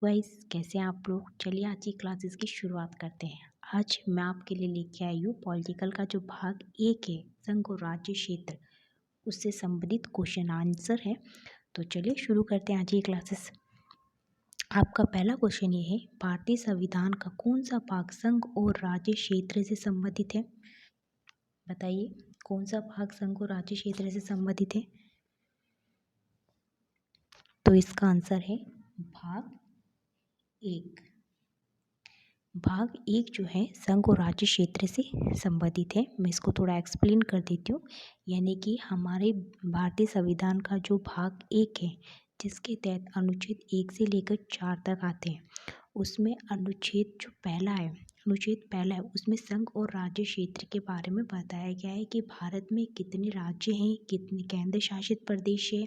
Guys, कैसे हैं आप लोग। चलिए आज की क्लासेस की शुरुआत करते हैं। आज मैं आपके लिए लेके आई हूँ पॉलिटिकल का जो भाग एक है, संघ और राज्य क्षेत्र, उससे संबंधित क्वेश्चन आंसर है। तो चलिए शुरू करते हैं आज की क्लासेस। आपका पहला क्वेश्चन ये है, भारतीय संविधान का कौन सा भाग संघ और राज्य क्षेत्र से संबंधित है। बताइए, कौन सा भाग संघ और राज्य क्षेत्र से संबंधित है। तो इसका आंसर है भाग एक। भाग एक जो है संघ और राज्य क्षेत्र से संबंधित है। मैं इसको थोड़ा एक्सप्लेन कर देती हूँ। यानी कि हमारे भारतीय संविधान का जो भाग एक है, जिसके तहत अनुच्छेद 1 से लेकर 4 तक आते हैं, उसमें अनुच्छेद जो पहला है, अनुच्छेद पहला है, उसमें संघ और राज्य क्षेत्र के बारे में बताया गया है कि भारत में कितने राज्य हैं, कितने केंद्र शासित प्रदेश है,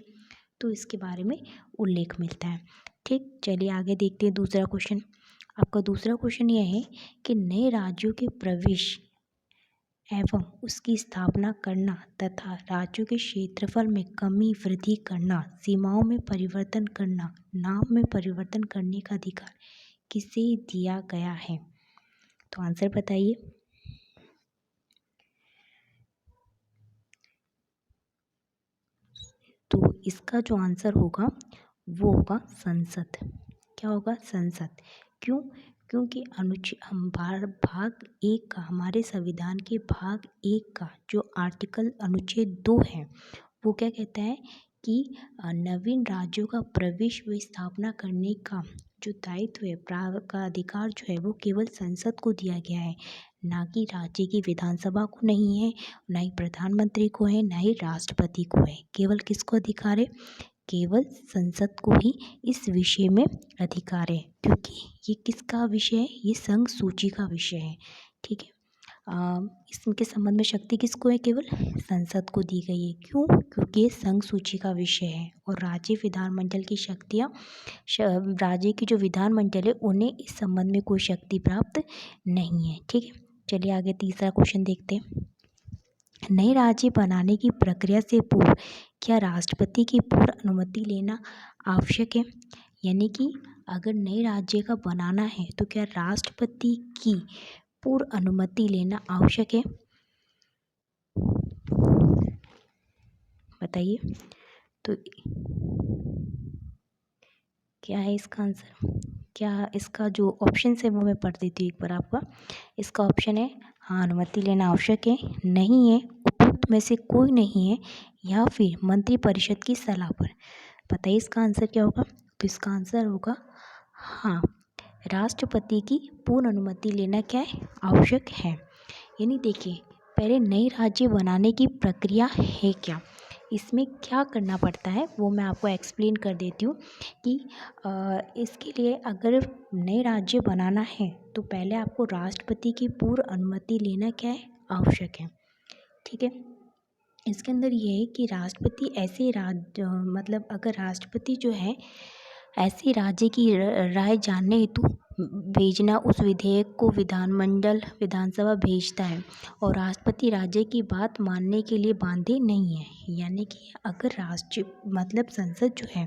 तो इसके बारे में उल्लेख मिलता है। ठीक, चलिए आगे देखते हैं दूसरा क्वेश्चन। आपका दूसरा क्वेश्चन यह है कि नए राज्यों के प्रवेश एवं उसकी स्थापना करना तथा राज्यों के क्षेत्रफल में कमी वृद्धि करना, सीमाओं में परिवर्तन करना, नाम में परिवर्तन करने का अधिकार किसे दिया गया है। तो आंसर बताइए। तो इसका जो आंसर होगा वो होगा संसद। क्या होगा? संसद। क्यों? क्योंकि हम भाग एक का, हमारे संविधान के भाग एक का जो आर्टिकल अनुच्छेद 2 है, वो क्या कहता है कि नवीन राज्यों का प्रवेश व स्थापना करने का जो दायित्व है, का अधिकार जो है, वो केवल संसद को दिया गया है, ना कि राज्य की विधानसभा को नहीं है, ना ही प्रधानमंत्री को है, ना ही राष्ट्रपति को है। केवल किसको अधिकार है? केवल संसद को ही इस विषय में अधिकार है, क्योंकि ये किसका विषय है? ये संघ सूची का विषय है। ठीक है। इसके संबंध में शक्ति किसको है? केवल संसद को दी गई है। क्यों? क्योंकि ये संघ सूची का विषय है और राज्य विधानमंडल की शक्तियाँ, राज्य की जो विधानमंडल है, उन्हें इस संबंध में कोई शक्ति प्राप्त नहीं है। ठीक है, चलिए आगे तीसरा क्वेश्चन देखते हैं। नए राज्य बनाने की प्रक्रिया से पूर्व क्या राष्ट्रपति की पूर्व अनुमति लेना आवश्यक है? यानी कि अगर नए राज्य का बनाना है तो क्या राष्ट्रपति की पूर्व अनुमति लेना आवश्यक है? बताइए। तो क्या है इसका आंसर? क्या इसका जो ऑप्शन है वो मैं पढ़ देती हूँ एक बार आपका। इसका ऑप्शन है हाँ, अनुमति लेना आवश्यक है, नहीं है, उपयुक्त में से कोई नहीं है, या फिर मंत्रिपरिषद की सलाह पर। बताइए इसका आंसर क्या होगा। तो इसका आंसर होगा हाँ, राष्ट्रपति की पूर्ण अनुमति लेना क्या है? आवश्यक है। यानी देखिए, पहले नई राज्य बनाने की प्रक्रिया है क्या, इसमें क्या करना पड़ता है वो मैं आपको एक्सप्लेन कर देती हूँ कि इसके लिए अगर नए राज्य बनाना है तो पहले आपको राष्ट्रपति की पूर्व अनुमति लेना क्या है? आवश्यक है। ठीक है। इसके अंदर ये है कि राष्ट्रपति ऐसे मतलब अगर राष्ट्रपति जो है ऐसे राज्य की राय जानने हेतु भेजना, उस विधेयक को विधानसभा भेजता है और राष्ट्रपति राज्य की बात मानने के लिए बांधे नहीं है। यानी कि अगर मतलब संसद जो है,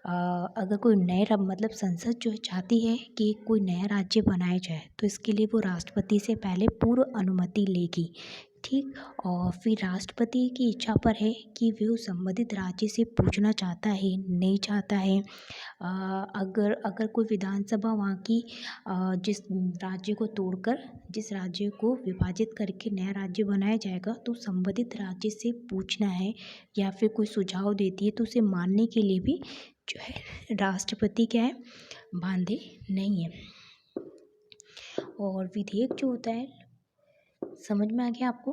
अगर कोई मतलब संसद जो है चाहती है कि कोई नया राज्य बनाया जाए, तो इसके लिए वो राष्ट्रपति से पहले पूर्व अनुमति लेगी। ठीक, और फिर राष्ट्रपति की इच्छा पर है कि वे उस संबंधित राज्य से पूछना चाहता है, नहीं चाहता है। अगर कोई विधानसभा वहाँ की जिस राज्य को तोड़कर जिस राज्य को विभाजित करके नया राज्य बनाया जाएगा, तो संबंधित राज्य से पूछना है या फिर कोई सुझाव देती है, तो उसे मानने के लिए भी जो है राष्ट्रपति क्या है? बांधे नहीं है। और विधेयक जो होता है, समझ में आ गया आपको?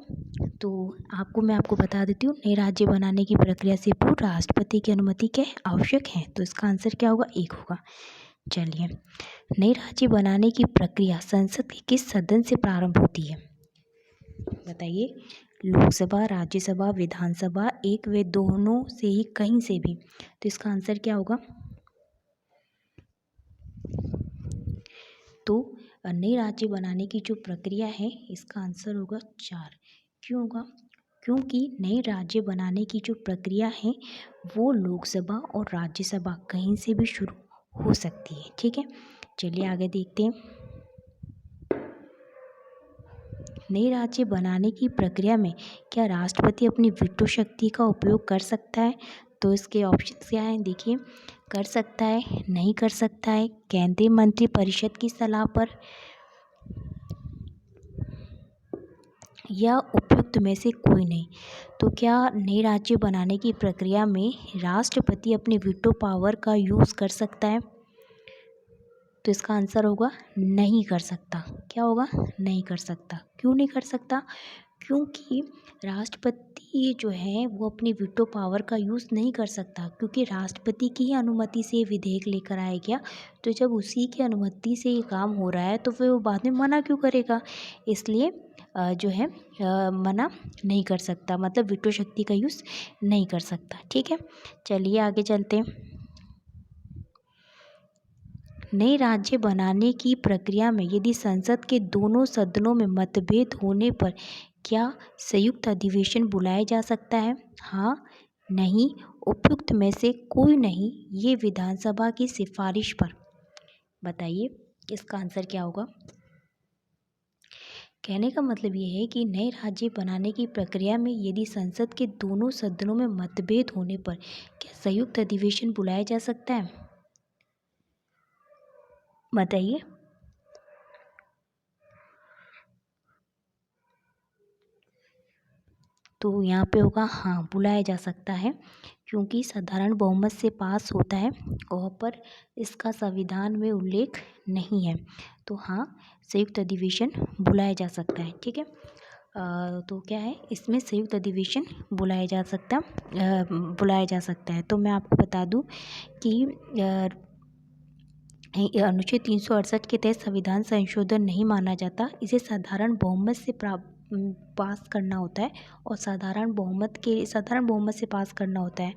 तो मैं आपको बता देती हूँ, नए राज्य बनाने की प्रक्रिया से पूर्व राष्ट्रपति की अनुमति क्या है? आवश्यक है। तो इसका आंसर क्या होगा? एक होगा। चलिए, नए राज्य बनाने की प्रक्रिया संसद के किस सदन से प्रारंभ होती है? बताइए। लोकसभा, राज्यसभा, विधानसभा, एक व दोनों से ही, कहीं से भी। तो इसका आंसर क्या होगा? तो नए राज्य बनाने की जो प्रक्रिया है, इसका आंसर होगा 4। क्यों होगा? क्योंकि नए राज्य बनाने की जो प्रक्रिया है वो लोकसभा और राज्यसभा कहीं से भी शुरू हो सकती है। ठीक है, चलिए आगे देखते हैं। नए राज्य बनाने की प्रक्रिया में क्या राष्ट्रपति अपनी वीटो शक्ति का उपयोग कर सकता है? तो इसके ऑप्शंस क्या हैं, देखिए। कर सकता है, नहीं कर सकता है, केंद्रीय मंत्री परिषद की सलाह पर, या उपयुक्त में से कोई नहीं। तो क्या नए राज्य बनाने की प्रक्रिया में राष्ट्रपति अपने वीटो पावर का यूज़ कर सकता है? तो इसका आंसर होगा नहीं कर सकता। क्या होगा? नहीं कर सकता। क्यों नहीं कर सकता? क्योंकि राष्ट्रपति जो है वो अपनी वीटो पावर का यूज़ नहीं कर सकता, क्योंकि राष्ट्रपति की ही अनुमति से ये विधेयक लेकर आया गया। तो जब उसी की अनुमति से ये काम हो रहा है तो फिर वो बाद में मना क्यों करेगा? इसलिए जो है मना नहीं कर सकता, मतलब वीटो शक्ति का यूज़ नहीं कर सकता। ठीक है, चलिए आगे चलते हैं। नए राज्य बनाने की प्रक्रिया में यदि संसद के दोनों सदनों में मतभेद होने पर क्या संयुक्त अधिवेशन बुलाया जा सकता है? हाँ, नहीं, उपयुक्त में से कोई नहीं, ये विधानसभा की सिफारिश पर। बताइए इसका आंसर क्या होगा? कहने का मतलब ये है कि नए राज्य बनाने की प्रक्रिया में यदि संसद के दोनों सदनों में मतभेद होने पर क्या संयुक्त अधिवेशन बुलाया जा सकता है? बताइए। तो यहाँ पे होगा हाँ, बुलाया जा सकता है, क्योंकि साधारण बहुमत से पास होता है और पर इसका संविधान में उल्लेख नहीं है। तो हाँ, संयुक्त अधिवेशन बुलाया जा सकता है। ठीक है, तो क्या है, इसमें संयुक्त अधिवेशन बुलाया जा सकता है। तो मैं आपको बता दूं कि अनुच्छेद 368 के तहत संविधान संशोधन नहीं माना जाता, इसे साधारण बहुमत से पास करना होता है, और साधारण बहुमत से पास करना होता है।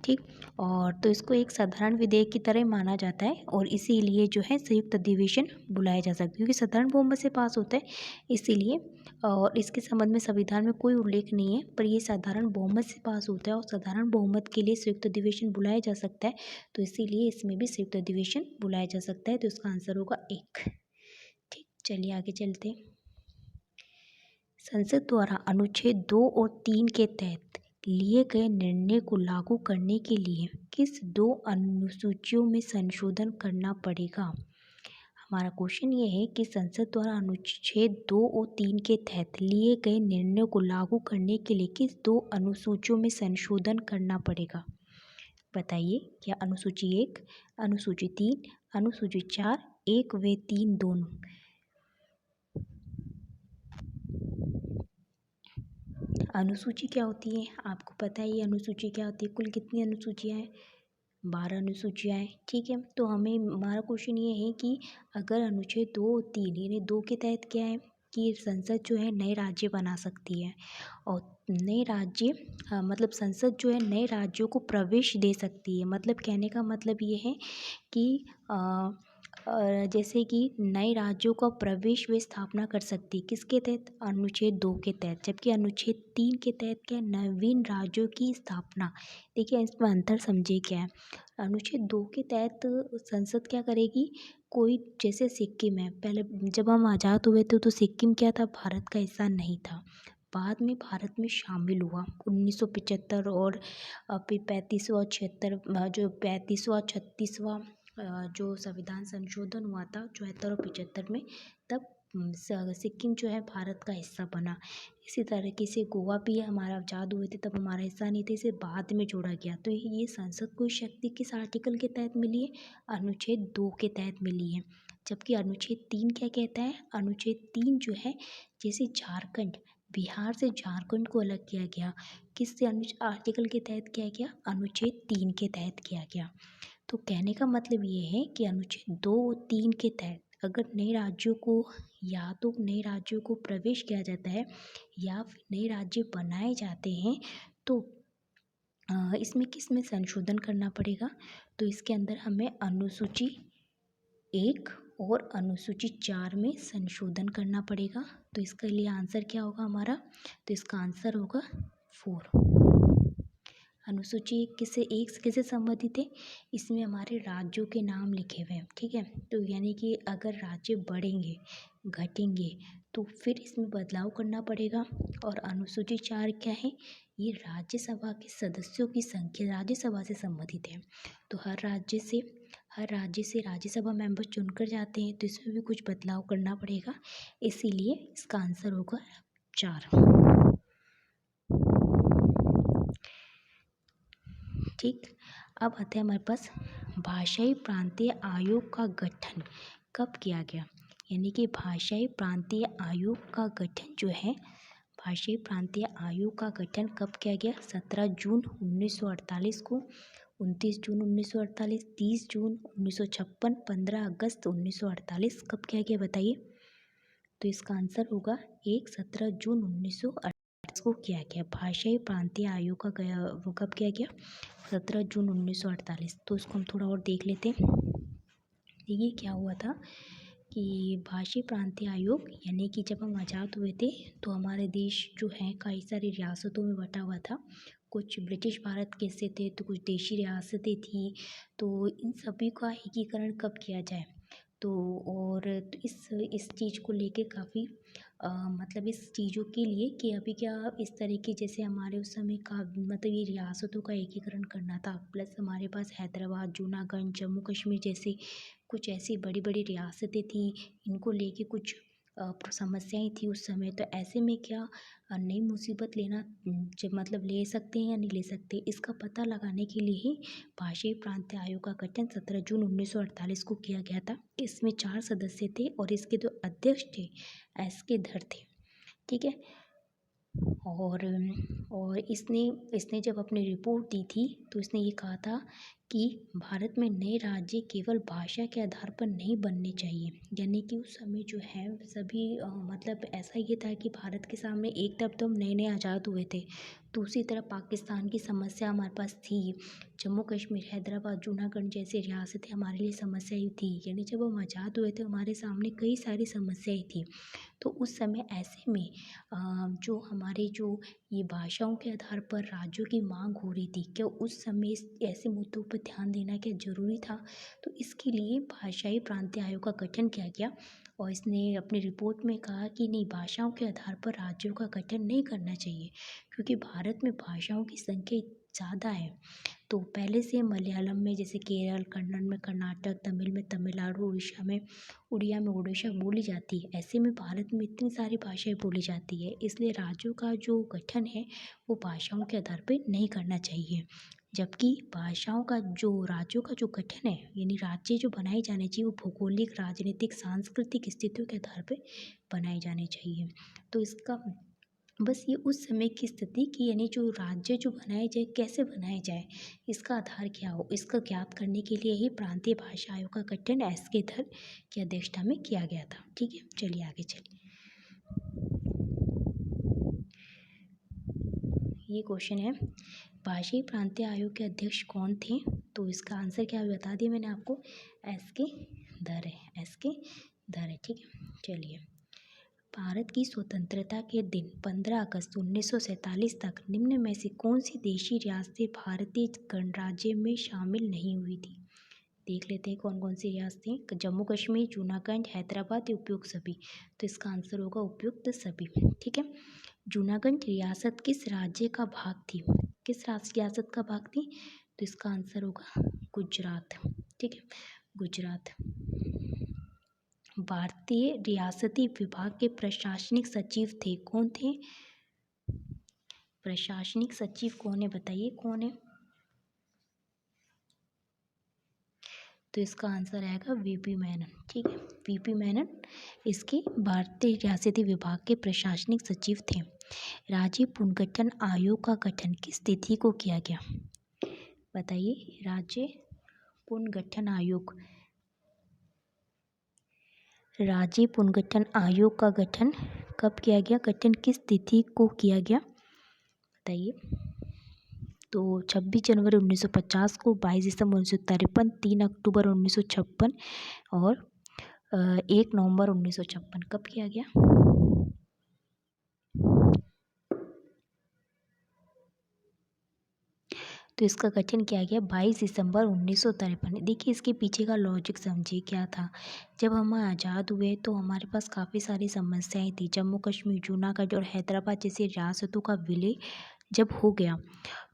ठीक, और तो इसको एक साधारण विधेयक की तरह माना जाता है, और इसीलिए जो है संयुक्त अधिवेशन बुलाया जा सकता है, क्योंकि साधारण बहुमत से पास होता है इसीलिए। और इसके संबंध में संविधान में कोई उल्लेख नहीं है, पर ये साधारण बहुमत से पास होता है और साधारण बहुमत के लिए संयुक्त अधिवेशन बुलाया जा सकता है, तो इसीलिए इसमें भी संयुक्त अधिवेशन बुलाया जा सकता है। तो इसका आंसर होगा 1। ठीक, चलिए आगे चलते हैं। संसद द्वारा अनुच्छेद 2 और 3 के तहत लिए गए निर्णय को लागू करने के लिए किस 2 अनुसूचियों में संशोधन करना पड़ेगा? हमारा क्वेश्चन ये है कि संसद द्वारा अनुच्छेद 2 और 3 के तहत लिए गए निर्णय को लागू करने के लिए किस 2 अनुसूचियों में संशोधन करना पड़ेगा? बताइए, क्या अनुसूची 1, अनुसूची 3, अनुसूची 4, 1 व 3 दोनों? अनुसूची क्या होती है? आपको पता है ये अनुसूची क्या होती है? कुल कितनी अनुसूचियाँ हैं? 12 अनुसूचियाँ हैं। ठीक है, तो हमारा क्वेश्चन ये है कि अगर अनुच्छेद 2 और 3 यानी 2 के तहत क्या है कि संसद जो है नए राज्य बना सकती है, और नए राज्य मतलब संसद जो है नए राज्यों को प्रवेश दे सकती है। मतलब कहने का मतलब ये है कि जैसे कि नए राज्यों का प्रवेश व स्थापना कर सकती है, किसके तहत? अनुच्छेद 2 के तहत। जबकि अनुच्छेद 3 के तहत क्या है? नवीन राज्यों की स्थापना। देखिए इसमें अंतर समझिए क्या है। अनुच्छेद 2 के तहत संसद क्या करेगी? कोई जैसे सिक्किम है, पहले जब हम आज़ाद हुए थे तो सिक्किम क्या था? भारत का हिस्सा नहीं था। बाद में भारत में शामिल हुआ 1975, और फिर 35वां 76 जो 35वां 36वां जो संविधान संशोधन हुआ था 74 और 75 में, तब सिक्किम जो है भारत का हिस्सा बना। इसी तरीके से गोवा भी हमारा आज़ाद हुए थे तब हमारा हिस्सा नहीं थे, इसे बाद में जोड़ा गया। तो ये संसद को शक्ति किस आर्टिकल के तहत मिली है? अनुच्छेद 2 के तहत मिली है। जबकि अनुच्छेद 3 क्या कहता है? अनुच्छेद 3 जो है, जैसे झारखंड, बिहार से झारखंड को अलग किया गया, किससे आर्टिकल के तहत किया गया? अनुच्छेद 3 के तहत किया गया। तो कहने का मतलब ये है कि अनुच्छेद 2 और 3 के तहत अगर नए राज्यों को, या तो नए राज्यों को प्रवेश किया जाता है या फिर नए राज्य बनाए जाते हैं, तो इसमें किस में संशोधन करना पड़ेगा? तो इसके अंदर हमें अनुसूची 1 और अनुसूची 4 में संशोधन करना पड़ेगा। तो इसके लिए आंसर क्या होगा हमारा? तो इसका आंसर होगा 4। अनुसूची किससे संबंधित है? इसमें हमारे राज्यों के नाम लिखे हुए हैं, ठीक है। तो यानी कि अगर राज्य बढ़ेंगे घटेंगे तो फिर इसमें बदलाव करना पड़ेगा। और अनुसूची 4 क्या है? ये राज्यसभा के सदस्यों की संख्या राज्यसभा से संबंधित है। तो हर राज्य से राज्यसभा मेंबर चुनकर जाते हैं, तो इसमें भी कुछ बदलाव करना पड़ेगा, इसीलिए इसका आंसर होगा 4। ठीक, अब आते हैं हमारे पास भाषाई प्रांतीय आयोग का गठन कब किया गया? यानी कि भाषाई प्रांतीय आयोग का गठन जो है, भाषाई प्रांतीय आयोग का गठन कब किया गया? 17 जून 1948 को, 29 जून 1948, 30 जून 1956, 15 अगस्त 1948। कब किया गया बताइए? तो इसका आंसर होगा 17 जून 1948 को किया गया। भाषाई प्रांतीय आयोग का वो कब किया गया? 17 जून 1948। तो इसको हम थोड़ा और देख लेते हैं। ये क्या हुआ था कि भाषाई प्रांतीय आयोग, यानी कि जब हम आज़ाद हुए थे तो हमारे देश जो है कई सारी रियासतों में बटा हुआ था। कुछ ब्रिटिश भारत के हिस्से थे तो कुछ देशी रियासतें थी। तो इन सभी का एकीकरण कब किया जाए? तो और इस चीज़ को लेके काफ़ी मतलब इस चीज़ों के लिए कि अभी क्या इस तरीके जैसे हमारे उस समय का मतलब ये रियासतों का एकीकरण करना था, प्लस हमारे पास हैदराबाद, जूनागढ़, जम्मू कश्मीर जैसे कुछ ऐसी बड़ी बड़ी रियासतें थी, इनको लेके कुछ समस्याएं थी उस समय। तो ऐसे में क्या नई मुसीबत लेना जब मतलब ले सकते हैं या नहीं ले सकते, इसका पता लगाने के लिए ही भाषाई प्रांतीय आयोग का गठन 17 जून 1948 को किया गया था। इसमें 4 सदस्य थे और इसके 2 अध्यक्ष थे, एस के धर थे, ठीक है। और इसने जब अपनी रिपोर्ट दी थी तो इसने ये कहा था कि भारत में नए राज्य केवल भाषा के आधार पर नहीं बनने चाहिए। यानी कि उस समय जो है सभी मतलब ऐसा ये था कि भारत के सामने एक तरफ तो हम नए नए आज़ाद हुए थे, दूसरी तरफ पाकिस्तान की समस्या हमारे पास थी, जम्मू कश्मीर, हैदराबाद, जूनागढ़ जैसी रियासतें हमारे लिए समस्याएं थी। यानी जब हम आज़ाद हुए थे हमारे सामने कई सारी समस्याएं थी। तो उस समय ऐसे में जो हमारे जो ये भाषाओं के आधार पर राज्यों की मांग हो रही थी, क्या उस समय ऐसे मुद्दों पर ध्यान देना क्या ज़रूरी था? तो इसके लिए भाषाई प्रांतीय आयोग का गठन किया गया और इसने अपनी रिपोर्ट में कहा कि नहीं, भाषाओं के आधार पर राज्यों का गठन नहीं करना चाहिए, क्योंकि भारत में भाषाओं की संख्या ज़्यादा है। तो पहले से मलयालम में जैसे केरल, कन्नड़ में कर्नाटक, तमिल में तमिलनाडु, उड़िया में उड़ीसा बोली जाती है। ऐसे में भारत में इतनी सारी भाषाएं बोली जाती है, इसलिए राज्यों का जो गठन है वो भाषाओं के आधार पर नहीं करना चाहिए। जबकि राज्यों का जो गठन है, यानी राज्य जो बनाए जाने चाहिए, वो भौगोलिक, राजनीतिक, सांस्कृतिक स्थितियों के आधार पर बनाए जाने चाहिए। तो इसका बस ये उस समय की स्थिति की, यानी जो राज्य जो बनाए जाए कैसे बनाए जाए, इसका आधार क्या हो, इसका ज्ञात करने के लिए ही प्रांतीय भाषा आयोग का गठन एस के धर की अध्यक्षता में किया गया था। ठीक है, चलिए आगे चलिए। ये क्वेश्चन है, भाषाई प्रांतीय आयोग के अध्यक्ष कौन थे? तो इसका आंसर क्या बता दिया मैंने आपको, एस के धर है, एस के धर है। ठीक है, चलिए। भारत की स्वतंत्रता के दिन 15 अगस्त 1947 तक निम्न में से कौन सी देशी रियासतें भारतीय गणराज्य में शामिल नहीं हुई थी? देख लेते हैं कौन कौन सी रियासतें। जम्मू कश्मीर, जूनागढ़, हैदराबाद, उपयुक्त सभी। तो इसका आंसर होगा उपयुक्त सभी। ठीक है, जूनागढ़ रियासत किस राज्य का भाग थी? किस रियासत का भाग थी? तो इसका आंसर होगा गुजरात। ठीक है, गुजरात। भारतीय रियासती विभाग के प्रशासनिक सचिव थे, कौन थे? प्रशासनिक सचिव कौन है बताइए, कौन है? तो इसका आंसर आएगा वीपी मेनन। ठीक है, वीपी मेनन इसके भारतीय रियासती विभाग के प्रशासनिक सचिव थे। राज्य पुनर्गठन आयोग का गठन किस तिथि को किया गया बताइए? राज्य पुनर्गठन आयोग, राज्य पुनर्गठन आयोग का गठन कब किया गया? गठन किस तिथि को किया गया बताइए? तो 26 जनवरी 1950 को, 22 दिसंबर 1953, 3 अक्टूबर 1956 और 1 नवंबर 1956। कब किया गया? तो इसका गठन किया गया 22 दिसंबर 1953। देखिए इसके पीछे का लॉजिक समझिए क्या था। जब हम आज़ाद हुए तो हमारे पास काफ़ी सारी समस्याएं थी। जम्मू कश्मीर, जूनागढ़ और हैदराबाद जैसी रियासतों का विलय जब हो गया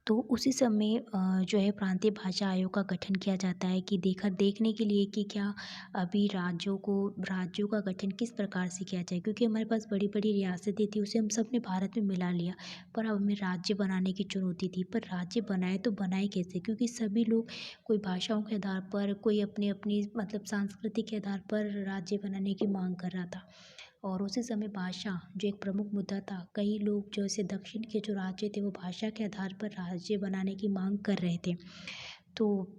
तो उसी समय जो है प्रांतीय भाषा आयोग का गठन किया जाता है कि देखने के लिए कि क्या अभी राज्यों का गठन किस प्रकार से किया जाए, क्योंकि हमारे पास बड़ी बड़ी रियासतें थी उसे हम सब ने भारत में मिला लिया, पर अब हमें राज्य बनाने की चुनौती थी। पर राज्य बनाए तो बनाए कैसे, क्योंकि सभी लोग कोई भाषाओं के आधार पर, कोई अपनी अपनी मतलब सांस्कृतिक के आधार पर राज्य बनाने की मांग कर रहा था। और उसी समय भाषा जो एक प्रमुख मुद्दा था, कई लोग जो ऐसे दक्षिण के जो राज्य थे वो भाषा के आधार पर राज्य बनाने की मांग कर रहे थे। तो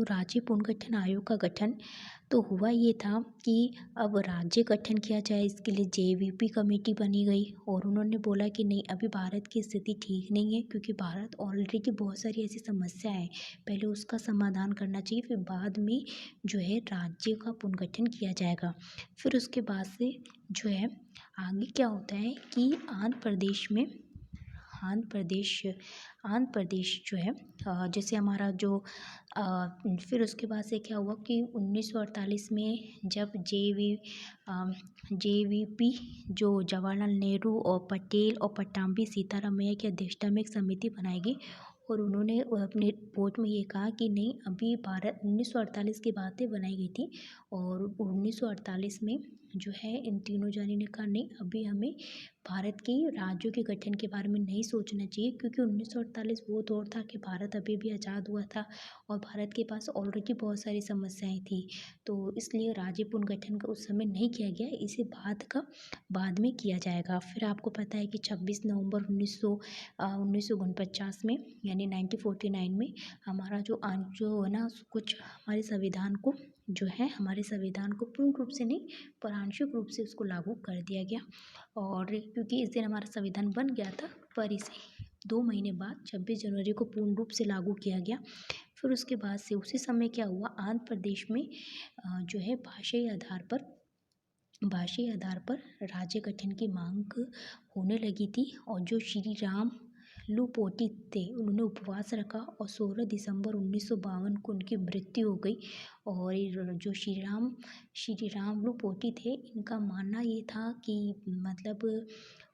राज्य पुनर्गठन आयोग का गठन तो हुआ ये था कि अब राज्य गठन किया जाए, इसके लिए जेवीपी कमेटी बनी गई और उन्होंने बोला कि नहीं, अभी भारत की स्थिति ठीक नहीं है, क्योंकि भारत ऑलरेडी बहुत सारी ऐसी समस्याएं हैं, पहले उसका समाधान करना चाहिए, फिर बाद में जो है राज्य का पुनर्गठन किया जाएगा। फिर उसके बाद से जो है आगे क्या होता है कि आंध्र प्रदेश जो है जैसे हमारा जो फिर उसके बाद से क्या हुआ कि 1948 में जब जेवीपी जो जवाहरलाल नेहरू और पटेल और पट्टाभी सीतारामैया की अध्यक्षता में एक समिति बनाई गई और उन्होंने अपने रिपोर्ट में ये कहा कि नहीं, अभी भारत 1948 की बातें बनाई गई थी और 1948 में जो है इन तीनों जाने ने कहा नहीं, अभी हमें भारत के राज्यों के गठन के बारे में नहीं सोचना चाहिए, क्योंकि 1948 वो दौर था कि भारत अभी भी आज़ाद हुआ था और भारत के पास ऑलरेडी बहुत सारी समस्याएं थी। तो इसलिए राज्य पुनर्गठन का उस समय नहीं किया गया, इसे बाद में किया जाएगा। फिर आपको पता है कि 26 नवंबर 1949 में यानी 1949 में हमारा जो है ना, कुछ हमारे संविधान को पूर्ण रूप से नहीं पर आंशिक रूप से उसको लागू कर दिया गया। और क्योंकि इस दिन हमारा संविधान बन गया था, पर इसे 2 महीने बाद 26 जनवरी को पूर्ण रूप से लागू किया गया। फिर उसके बाद से उसी समय क्या हुआ, आंध्र प्रदेश में जो है भाषाई आधार पर राज्य गठन की मांग होने लगी थी और जो श्री राम लुपोटी थे उन्होंने उपवास रखा और 16 दिसंबर 1952 को उनकी मृत्यु हो गई। और जो श्री राम लुपोटी थे, इनका मानना ये था कि मतलब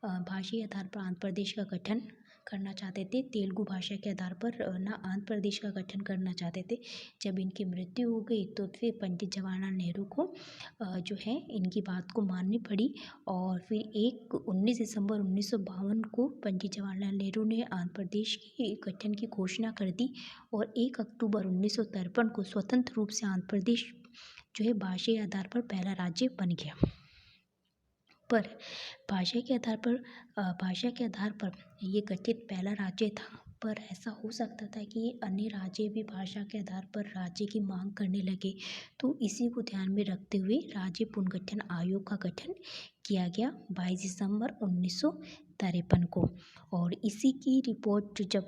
भाषाई आधार पर आंध्र प्रदेश का गठन करना चाहते थे, तेलुगु भाषा के आधार पर ना आंध्र प्रदेश का गठन करना चाहते थे। जब इनकी मृत्यु हो गई तो फिर पंडित जवाहरलाल नेहरू को जो है इनकी बात को माननी पड़ी और फिर 19 दिसंबर 1952 को पंडित जवाहरलाल नेहरू ने आंध्र प्रदेश के गठन की घोषणा कर दी और 1 अक्टूबर 1953 को स्वतंत्र रूप से आंध्र प्रदेश जो है भाषाई आधार पर पहला राज्य बन गया। पर भाषा के आधार पर ये गठित पहला राज्य था, पर ऐसा हो सकता था कि अन्य राज्य भी भाषा के आधार पर राज्य की मांग करने लगे, तो इसी को ध्यान में रखते हुए राज्य पुनर्गठन आयोग का गठन किया गया 22 दिसंबर 1953 को। और इसी की रिपोर्ट जब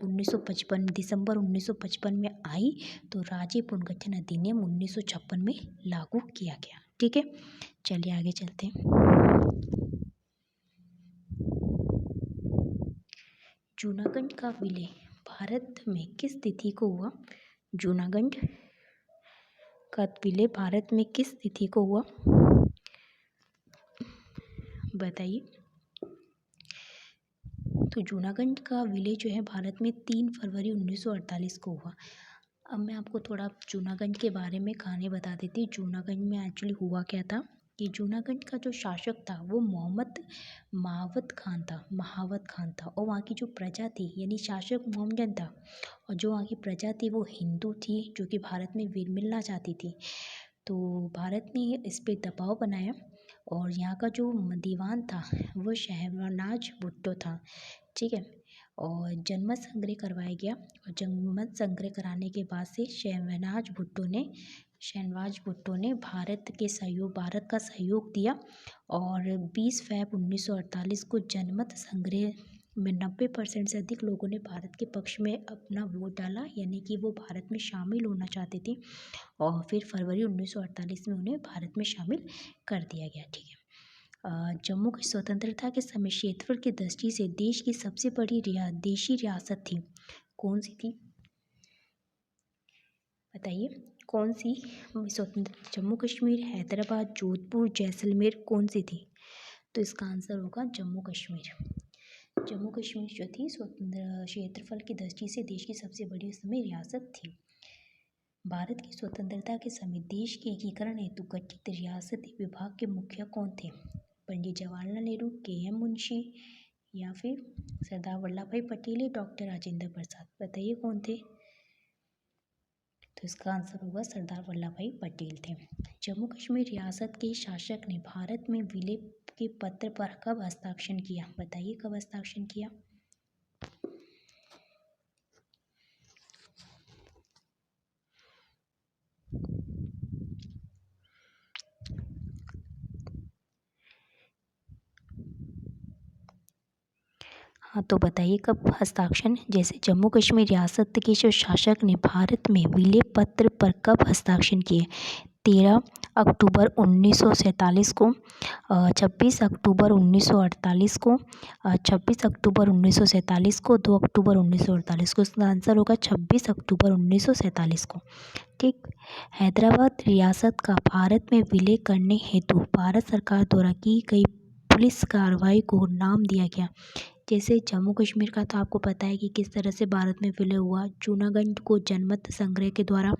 दिसंबर 1955 में आई तो राज्य पुनर्गठन अधिनियम 1956 में लागू किया गया। ठीक है, चलिए आगे चलते हैं। जूनागढ़ का विलय भारत में किस तिथि को हुआ? जूनागढ़ का विलय भारत में किस तिथि को हुआ, बताइए। तो जूनागढ़ का विलय जो है भारत में 3 फरवरी 1948 को हुआ। अब मैं आपको थोड़ा जूनागढ़ के बारे में कहानी बता देती हूँ। जूनागढ़ में एक्चुअली हुआ क्या था कि जूनागढ़ का जो शासक था वो महावत खान था और वहाँ की जो प्रजा थी यानी शासक मोहम्मदन था और जो वहाँ की प्रजा थी वो हिंदू थी जो कि भारत में मिलना चाहती थी। तो भारत ने इस पे दबाव बनाया और यहाँ का जो दीवान था वो शहनाज भुट्टो था। ठीक है, और जनमत संग्रह करवाया गया और जनमत संग्रह कराने के बाद से शहनाज भुट्टो ने भारत का सहयोग दिया और 20 फरवरी 1948 को जनमत संग्रह में 90% से अधिक लोगों ने भारत के पक्ष में अपना वोट डाला, यानी कि वो भारत में शामिल होना चाहते थे और फिर फरवरी 1948 में उन्हें भारत में शामिल कर दिया गया। ठीक है, जम्मू की स्वतंत्रता के समय क्षेत्रफल की दृष्टि से देश की सबसे बड़ी देशी रियासत थी। कौन सी थी? बताइए कौन सी स्वतंत्र? जम्मू कश्मीर, हैदराबाद, जोधपुर, जैसलमेर, कौन सी थी? तो इसका आंसर होगा जम्मू कश्मीर। जम्मू कश्मीर जो थी स्वतंत्र क्षेत्रफल की दृष्टि से देश की सबसे बड़ी उस समय रियासत थी। भारत की स्वतंत्रता के समय देश के एकीकरण हेतु गठित रियासती विभाग के मुखिया कौन थे? पंडित जवाहरलाल नेहरू, के.एम. मुंशी या फिर सरदार वल्लभ भाई पटेल या डॉक्टर राजेंद्र प्रसाद? बताइए कौन थे? तो इसका आंसर होगा सरदार वल्लभ भाई पटेल थे। जम्मू कश्मीर रियासत के शासक ने भारत में विलय के पत्र पर कब हस्ताक्षर किया? बताइए कब हस्ताक्षर किया? हाँ तो बताइए कब हस्ताक्षर? जैसे जम्मू कश्मीर रियासत के जो शासक ने भारत में विलय पत्र पर कब हस्ताक्षर किए? 13 अक्टूबर 1947 को, 26 अक्टूबर 1948 को, 26 अक्टूबर 1947 को, 2 अक्टूबर 1948 को। इसका आंसर होगा 26 अक्टूबर 1947 को। ठीक। हैदराबाद रियासत का भारत में विलय करने हेतु भारत सरकार द्वारा की गई पुलिस कार्रवाई को नाम दिया गया। जैसे जम्मू कश्मीर का तो आपको पता है कि किस तरह से भारत में विलय हुआ, जूनागढ़ को जनमत संग्रह के द्वारा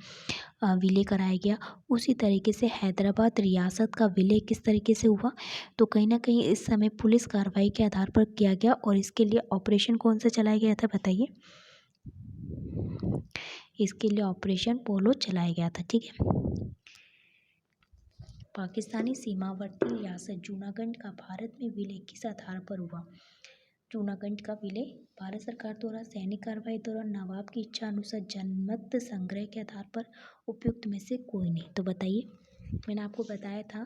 विलय कराया गया। उसी तरीके से हैदराबाद रियासत का विलय किस तरीके से हुआ? तो कहीं ना कहीं इस समय पुलिस कार्रवाई के आधार पर किया गया। और इसके लिए ऑपरेशन कौन सा चलाया गया था? बताइए। इसके लिए ऑपरेशन पोलो चलाया गया था। ठीक है। पाकिस्तानी सीमावर्ती रियासत जूनागढ़ का भारत में विलय किस आधार पर हुआ? जूनागढ़ का विलय भारत सरकार द्वारा सैनिक कार्रवाई दौरान नवाब की इच्छा अनुसार जनमत संग्रह के आधार पर उपयुक्त में से कोई नहीं। तो बताइए। मैंने आपको बताया था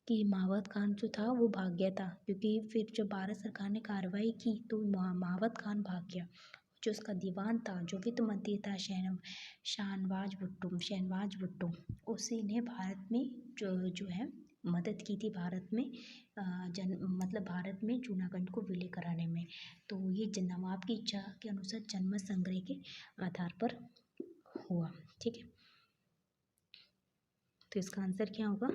कि महावत खान जो था वो भाग गया था, क्योंकि फिर जब भारत सरकार ने कार्रवाई की तो महावत खान भाग गया। जो उसका दीवान था, जो वित्त मंत्री था, शहनवाज भुट्टो, उसी ने भारत में जो है मदद की थी भारत में मतलब भारत में जूनागढ़ को विलय कराने में। तो ये नवाब की इच्छा के अनुसार जनमत संग्रह के आधार पर हुआ। ठीक है। तो इसका आंसर क्या होगा?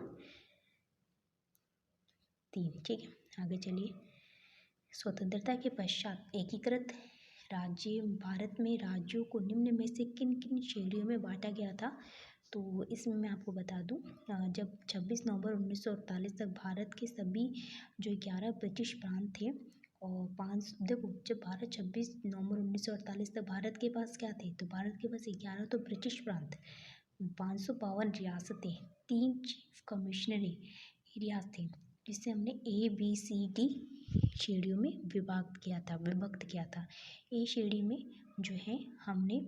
3। ठीक है। आगे चलिए। स्वतंत्रता के पश्चात एकीकृत राज्य भारत में राज्यों को निम्न में से किन किन श्रेणियों में बांटा गया था? तो इसमें मैं आपको बता दूं, जब 26 नवंबर 1948 तक भारत के सभी जो 11 ब्रिटिश प्रांत थे और 5 देखो, जब भारत 26 नवंबर 1948 तक भारत के पास क्या थे? तो भारत के पास 11 तो ब्रिटिश प्रांत, 552 रियासतें, 3 चीफ कमिश्नरी एरियाज थे, जिसे हमने ABCD श्रेणियों में विभक्त किया था। ए श्रेणी में जो है हमने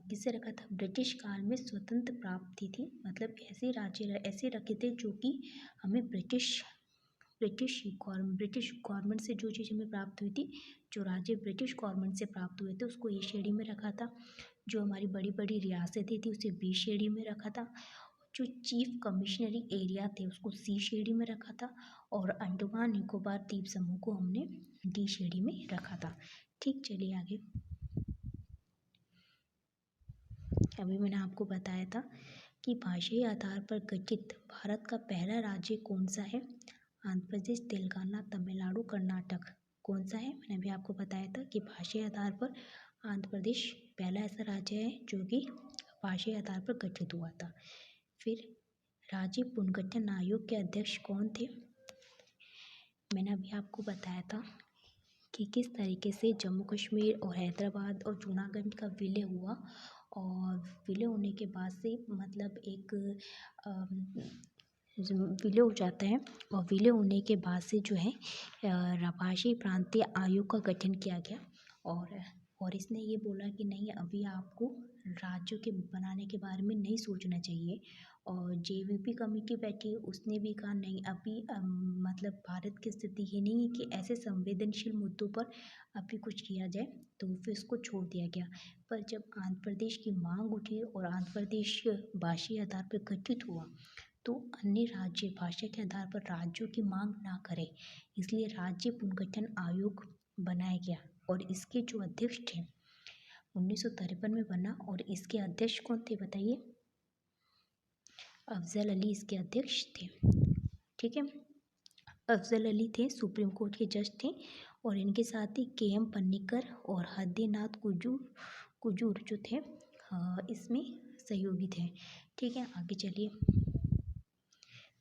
किसे रखा था? ब्रिटिश काल में स्वतंत्र प्राप्ति थी, मतलब ऐसे राज्य ऐसे रखे थे जो कि हमें ब्रिटिश गवर्नमेंट से जो चीज़ हमें प्राप्त हुई थी, जो राज्य ब्रिटिश गवर्नमेंट से प्राप्त हुए थे, उसको ए श्रेणी में रखा था। जो हमारी बड़ी बड़ी रियासतें थी उसे बी श्रेणी में रखा था। जो चीफ कमिश्नरी एरिया थे उसको सी श्रेणी में रखा था। और अंडमान निकोबार द्वीप समूह को हमने डी श्रेणी में रखा था। ठीक, चलिए आगे। अभी मैंने आपको बताया था कि भाषाई आधार पर गठित भारत का पहला राज्य कौन सा है? आंध्र प्रदेश, तेलंगाना, तमिलनाडु, कर्नाटक। कौन सा है? मैंने अभी आपको बताया था कि भाषाई आधार पर आंध्र प्रदेश पहला ऐसा राज्य है जो कि भाषाई आधार पर गठित हुआ था। फिर राज्य पुनर्गठन आयोग के अध्यक्ष कौन थे? मैंने अभी आपको बताया था कि किस तरीके से जम्मू कश्मीर और हैदराबाद और जूनागढ़ का विलय हुआ। और विलय होने के बाद से मतलब एक विलय हो जाता है, और विलय होने के बाद से जो है भाषाई प्रांतीय आयोग का गठन किया गया। और इसने ये बोला कि नहीं, अभी आपको राज्यों के बनाने के बारे में नहीं सोचना चाहिए। और JVP कमेटी बैठी, उसने भी कहा नहीं, अभी मतलब भारत की स्थिति ये नहीं है कि ऐसे संवेदनशील मुद्दों पर अभी कुछ किया जाए, तो फिर इसको छोड़ दिया गया। पर जब आंध्र प्रदेश की मांग उठी और आंध्र प्रदेश भाषाई आधार पर गठित हुआ, तो अन्य राज्य भाषा के आधार पर राज्यों की मांग ना करें, इसलिए राज्य पुनर्गठन आयोग बनाया गया। और इसके जो अध्यक्ष थे 1953 में बना और इसके अध्यक्ष कौन थे बताइए? अफजल अली इसके अध्यक्ष थे। ठीक है, अफजल अली थे, सुप्रीम कोर्ट के जज थे और इनके साथ ही के.एम. पन्नीकर और हरदेनाथ कुजूर जो थे इसमें सहयोगी थे। ठीक है, आगे चलिए।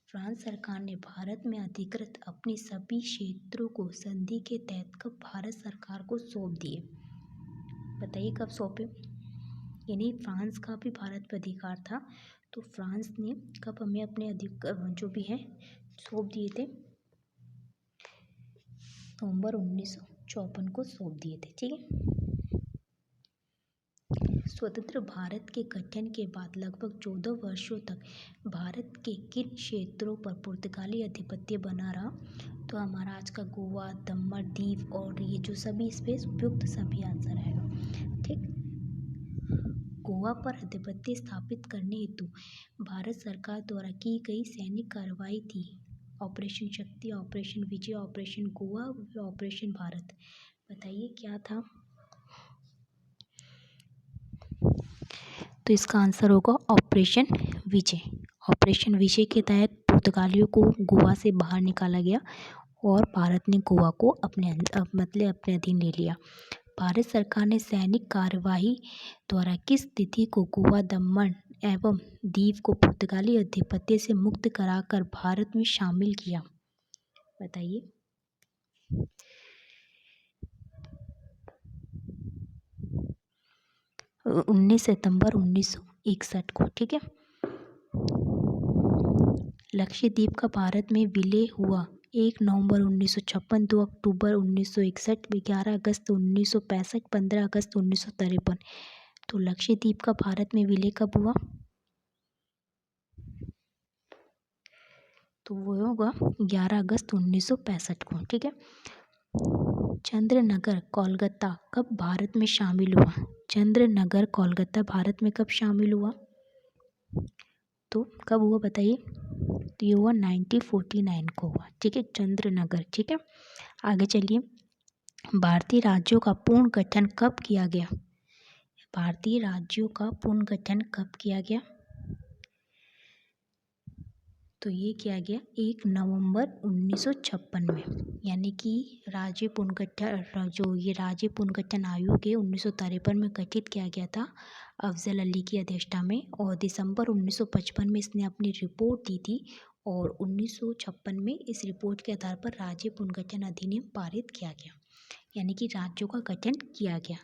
फ्रांस सरकार ने भारत में अधिकृत अपने सभी क्षेत्रों को संधि के तहत कब भारत सरकार को सौंप दिए? बताइए कब सौंपे? यानी फ्रांस का भी भारत पर अधिकार था, तो फ्रांस ने कब हमें अपने अधिकार जो भी है सौंप दिए थे? नवंबर 1954 को सौंप दिए थे। ठीक है, स्वतंत्र भारत के गठन के बाद लगभग 14 वर्षों तक भारत के किन क्षेत्रों पर पुर्तगाली आधिपत्य बना रहा? तो हमारा आज का गोवा, दमन दीव और ये जो सभी स्पेस उपयुक्त सभी आंसर आएगा। ठीक, गोवा पर आधिपत्य स्थापित करने हेतु भारत सरकार द्वारा की गई सैनिक कार्रवाई थी ऑपरेशन शक्ति, ऑपरेशन विजय, ऑपरेशन गोवा, ऑपरेशन भारत। बताइए क्या था? तो इसका आंसर होगा ऑपरेशन विजय। ऑपरेशन विजय के तहत पुर्तगालियों को गोवा से बाहर निकाला गया और भारत ने गोवा को अपने अधीन ले लिया। भारत सरकार ने सैनिक कार्यवाही द्वारा किस तिथि को गोवा, दमन एवं दीव को पुर्तगाली आधिपत्य से मुक्त कराकर भारत में शामिल किया? बताइए। 19 सितंबर 1961 को। ठीक है, लक्षद्वीप का भारत में विलय हुआ 1 नवंबर 1956, 2 अक्टूबर 1961, 11 अगस्त 1965, 15 अगस्त 1953। तो लक्षद्वीप का भारत में विलय कब हुआ? तो वो होगा 11 अगस्त 1965 को। ठीक है, चंद्रनगर कोलकाता कब भारत में शामिल हुआ? चंद्रनगर कोलकाता भारत में कब शामिल हुआ? तो कब हुआ बताइए? तो ये हुआ 1949 को हुआ। ठीक है, चंद्रनगर। ठीक है, आगे चलिए। भारतीय राज्यों का पूर्ण गठन कब किया गया? भारतीय राज्यों का पूर्ण गठन कब किया गया? तो ये किया गया 1 नवंबर 1956 में। यानी कि राज्य पुनर्गठन आयोग है 1953 में गठित किया गया था अफजल अली की अध्यक्षता में, और दिसंबर 1955 में इसने अपनी रिपोर्ट दी थी और 1956 में इस रिपोर्ट के आधार पर राज्य पुनर्गठन अधिनियम पारित किया गया, यानी कि राज्यों का गठन किया गया।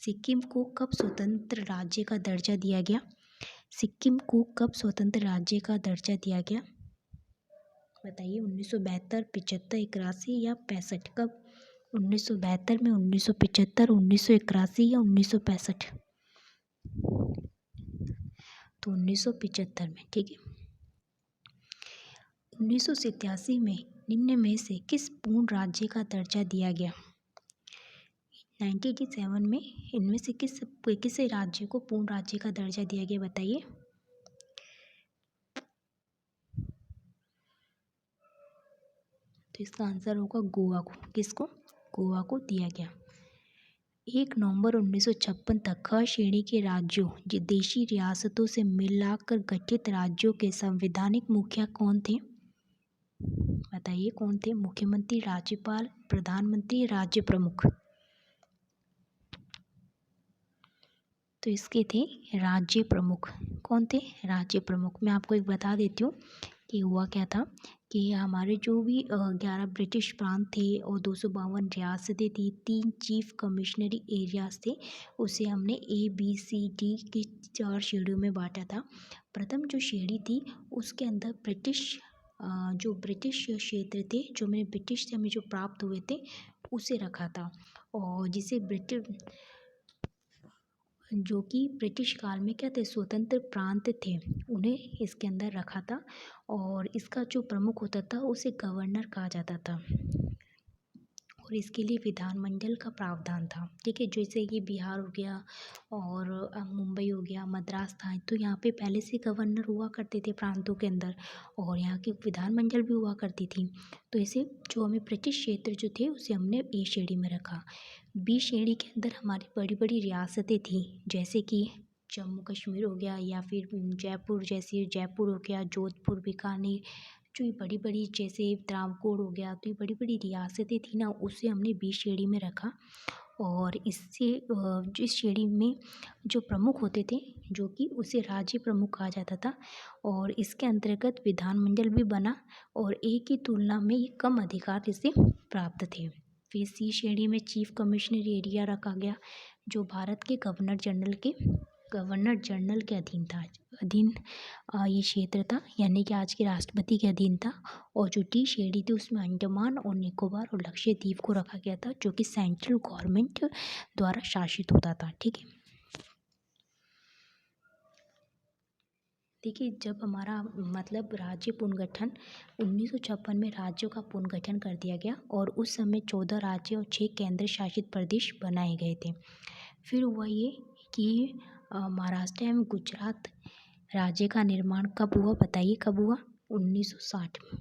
सिक्किम को कब स्वतंत्र राज्य का दर्जा दिया गया? सिक्किम को कब स्वतंत्र राज्य का दर्जा दिया गया? बताइए। 1972, 75, 81 या 65? कब? 1972 में, 1975, 1981 या 1965? तो 1975 में। ठीक है, 1987 में निम्न में से किस पूर्ण राज्य का दर्जा दिया गया? 1987 में इनमें से किस राज्य को पूर्ण राज्य का दर्जा दिया गया? बताइए। तो इसका आंसर होगा गोवा को। किसको? गोवा को दिया गया। 1 नवंबर 1956 तक ख श्रेणी के राज्यों देशी रियासतों से मिलाकर गठित राज्यों के संवैधानिक मुखिया कौन थे? बताइए कौन थे? मुख्यमंत्री, राज्यपाल, प्रधानमंत्री, राज्य प्रमुख। तो इसके थे राज्य प्रमुख। कौन थे? राज्य प्रमुख। मैं आपको एक बता देती हूँ कि हुआ क्या था कि हमारे जो भी 11 ब्रिटिश प्रांत थे और 252 रियासतें थी, 3 चीफ कमिश्नरी एरियाज थे, उसे हमने ABCD की 4 श्रेणियों में बांटा था। प्रथम जो श्रेणी थी उसके अंदर जो ब्रिटिश क्षेत्र थे, जो हमें ब्रिटिश से हमें जो प्राप्त हुए थे उसे रखा था, और जिसे जो कि ब्रिटिश काल में क्या थे, स्वतंत्र प्रांत थे, उन्हें इसके अंदर रखा था, और इसका जो प्रमुख होता था उसे गवर्नर कहा जाता था, और इसके लिए विधानमंडल का प्रावधान था। ठीक है, जैसे कि बिहार हो गया और मुंबई हो गया, मद्रास था, तो यहाँ पे पहले से गवर्नर हुआ करते थे प्रांतों के अंदर, और यहाँ की विधानमंडल भी हुआ करती थी। तो इसे जो हमें ब्रिटिश क्षेत्र जो थे उसे हमने ए श्रेणी में रखा। बी श्रेणी के अंदर हमारी बड़ी बड़ी रियासतें थी, जैसे कि जम्मू कश्मीर हो गया, या फिर जयपुर, जैसे जयपुर हो गया, जोधपुर, बीकानेर, जो ये बड़ी बड़ी, जैसे त्रावणकोर हो गया, तो ये बड़ी बड़ी रियासतें थी ना, उसे हमने बी श्रेणी में रखा। और इससे जिस श्रेणी में जो प्रमुख होते थे, जो कि उसे राज्य प्रमुख कहा जाता था, और इसके अंतर्गत विधानमंडल भी बना, और ए की तुलना में ये कम अधिकार इसे प्राप्त थे। फिर सी श्रेणी में चीफ कमिश्नर एरिया रखा गया, जो भारत के गवर्नर जनरल के अधीन ये क्षेत्र था, यानी कि आज के राष्ट्रपति के अधीन था। और जो डी श्रेणी थी उसमें अंडमान और निकोबार और लक्षद्वीप को रखा गया था, जो कि सेंट्रल गवर्नमेंट द्वारा शासित होता था। ठीक है, देखिए जब हमारा मतलब राज्य पुनर्गठन 1956 में राज्यों का पुनर्गठन कर दिया गया, और उस समय 14 राज्य और 6 केंद्र शासित प्रदेश बनाए गए थे। फिर हुआ ये कि महाराष्ट्र एवं गुजरात राज्य का निर्माण कब हुआ, बताइए कब हुआ? 1960 में।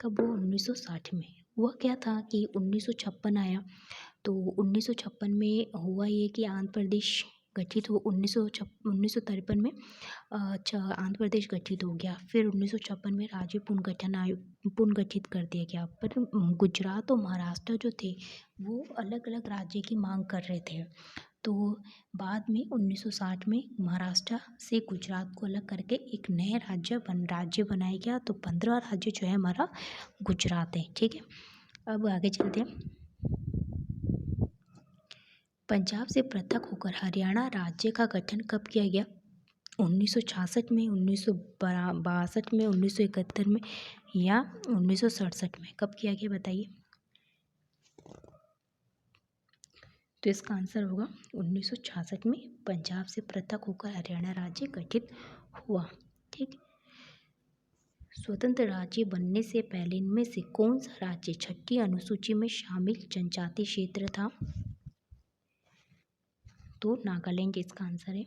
कब हुआ? 1960 में। हुआ क्या था कि 1956 आया, तो 1956 में हुआ ये कि आंध्र प्रदेश गठित हो, 1953 में आंध्र प्रदेश गठित हो गया। फिर 1956 में राज्य पुनर्गठित कर दिया गया। पर गुजरात और महाराष्ट्र जो थे वो अलग अलग राज्य की मांग कर रहे थे, तो बाद में 1960 में महाराष्ट्र से गुजरात को अलग करके एक नया राज्य बनाया गया। तो 15 राज्य जो है हमारा गुजरात है। ठीक है, अब आगे चलते हैं। पंजाब से पृथक होकर हरियाणा राज्य का गठन कब किया गया? 1966 में, 1962 में, 1971 में, या 1967 में? कब किया गया बताइए? तो इसका आंसर होगा 1966 में पंजाब से पृथक होकर हरियाणा राज्य गठित हुआ। ठीक, स्वतंत्र राज्य बनने से पहले इनमें से कौन सा राज्य 6ठी अनुसूची में शामिल जनजातीय क्षेत्र था? तो नागालैंड इसका आंसर है।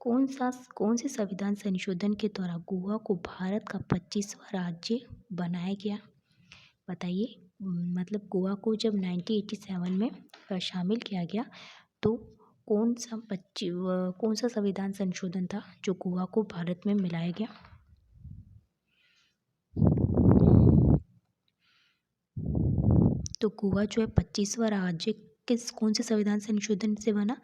कौन से संविधान संशोधन के द्वारा गोवा को भारत का 25वां राज्य बनाया गया? बताइए, मतलब गोवा को जब 1987 में शामिल किया गया, तो कौन सा संविधान संशोधन था जो गोवा को भारत में मिलाया गया? तो गोवा जो है 25वां राज्य कौन से संविधान संशोधन से बना?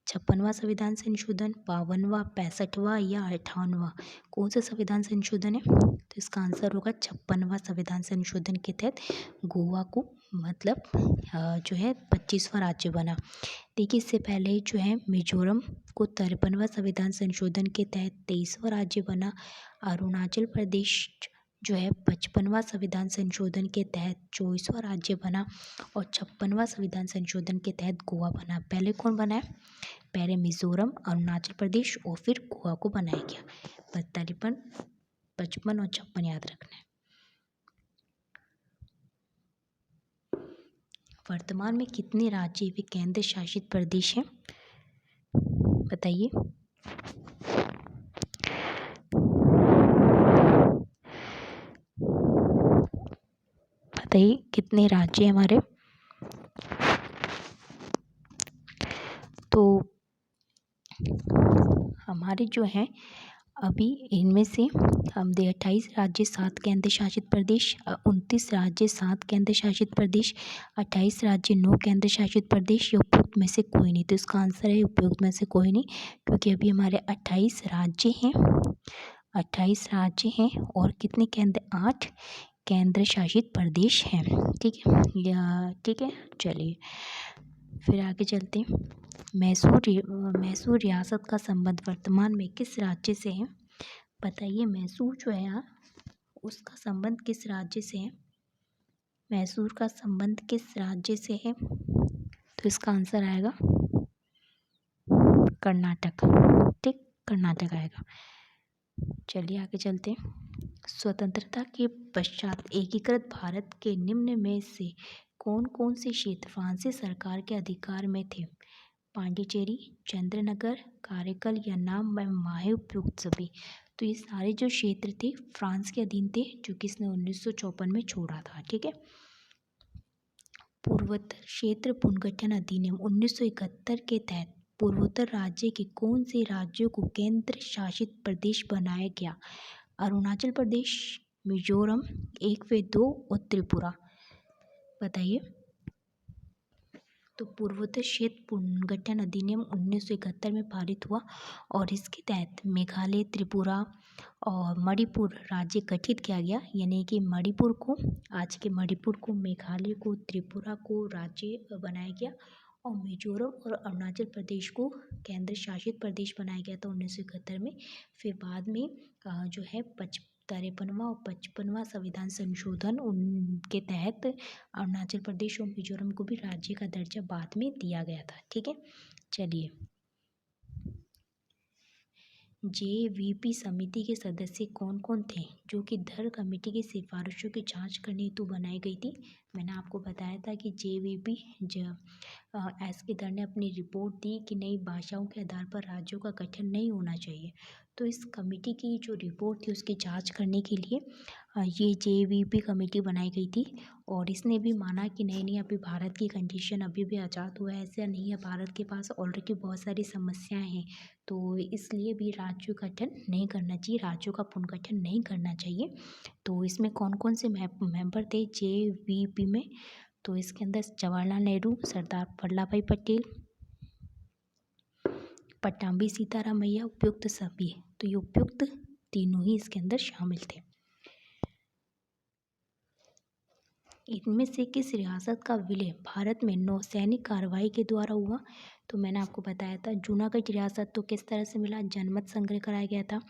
56वां संविधान संशोधन, 52वां, 65वां या 58वां? कौन सा संविधान संशोधन है? तो इसका आंसर होगा 56वां संविधान संशोधन के तहत गोवा को मतलब जो है 25वां राज्य बना। देखिए इससे पहले जो है मिजोरम को 53वां संविधान संशोधन के तहत 23वां राज्य बना। अरुणाचल प्रदेश जो है 55वां संविधान संशोधन के तहत 24वां राज्य बना, और 56वां संविधान संशोधन के तहत गोवा बना। पहले कौन बना है? पहले मिजोरम, अरुणाचल प्रदेश और फिर गोवा को बनाया गया। 53, 55 और 56 याद रखना है। वर्तमान में कितने राज्य व केंद्र शासित प्रदेश हैं? बताइए। बताइए कितने राज्य हैं हमारे? तो हमारे जो हैं अभी इनमें से हम 28 राज्य 7 केंद्र शासित प्रदेश, 29 राज्य 7 केंद्र शासित प्रदेश, 28 राज्य 9 केंद्र शासित प्रदेश, या उपयुक्त में से कोई नहीं? तो इसका आंसर है उपयुक्त में से कोई नहीं, क्योंकि अभी हमारे 28 राज्य हैं, 28 राज्य हैं और कितने केंद्र? 8 केंद्र शासित प्रदेश हैं। ठीक है, ठीक है, चलिए फिर आगे चलते हैं। मैसूर रियासत का संबंध वर्तमान में किस राज्य से है? बताइए, मैसूर जो है यार उसका संबंध किस राज्य से है? मैसूर का संबंध किस राज्य से है? तो इसका आंसर आएगा कर्नाटक। ठीक, कर्नाटक आएगा। चलिए आगे चलते हैं। स्वतंत्रता के पश्चात एकीकृत भारत के निम्न में से कौन कौन से क्षेत्र फ्रांसीसी सरकार के अधिकार में थे? पांडिचेरी, चंद्रनगर, कारेकल या नाम व माहे उपयुक्त सभी? तो ये सारे जो क्षेत्र थे फ्रांस के अधीन थे, जो कि इसने 1954 में छोड़ा था। ठीक है, पूर्वोत्तर क्षेत्र पुनर्गठन अधिनियम 1971 के तहत पूर्वोत्तर राज्य के कौन से राज्यों को केंद्र शासित प्रदेश बनाया गया? अरुणाचल प्रदेश, मिजोरम, 1 व 2 और त्रिपुरा। बताइए। तो पूर्वोत्तर क्षेत्र पुनर्गठन अधिनियम 1971 में पारित हुआ और इसके तहत मेघालय, त्रिपुरा और मणिपुर राज्य गठित किया गया, यानी कि मणिपुर को, आज के मणिपुर को, मेघालय को, त्रिपुरा को राज्य बनाया गया और मिजोरम और अरुणाचल प्रदेश को केंद्र शासित प्रदेश बनाया गया था 1971 में। फिर बाद में जो है 53वां और 55वां संविधान संशोधन उनके तहत अरुणाचल प्रदेश और मिजोरम को भी राज्य का दर्जा बाद में दिया गया था। ठीक है, चलिए। JVP समिति के सदस्य कौन कौन थे जो कि धर कमेटी की सिफारिशों की जांच करने हेतु बनाई गई थी? मैंने आपको बताया था कि JVP SK धर ने अपनी रिपोर्ट दी कि नई भाषाओं के आधार पर राज्यों का गठन नहीं होना चाहिए। तो इस कमेटी की जो रिपोर्ट थी उसकी जांच करने के लिए ये JVP कमेटी बनाई गई थी और इसने भी माना कि नहीं अभी भारत की कंडीशन अभी भी आज़ाद हुआ है, ऐसा नहीं है, भारत के पास ऑलरेडी बहुत सारी समस्याएं हैं, तो इसलिए भी राज्य गठन नहीं करना चाहिए, राज्यों का पुनर्गठन नहीं करना चाहिए। तो इसमें कौन कौन से मेंबर थे JVP में? तो इसके अंदर जवाहरलाल नेहरू, सरदार वल्लभ भाई पटेल, पट्टाभी सीतारामैया, उपयुक्त सभी। तो ये उपयुक्त तीनों ही इसके अंदर शामिल थे। इनमें से किस रियासत का विलय भारत में नौसैनिक कार्रवाई के द्वारा हुआ? तो मैंने आपको बताया था जूनागढ़ रियासत तो किस तरह से मिला, जनमत संग्रह कराया गया था।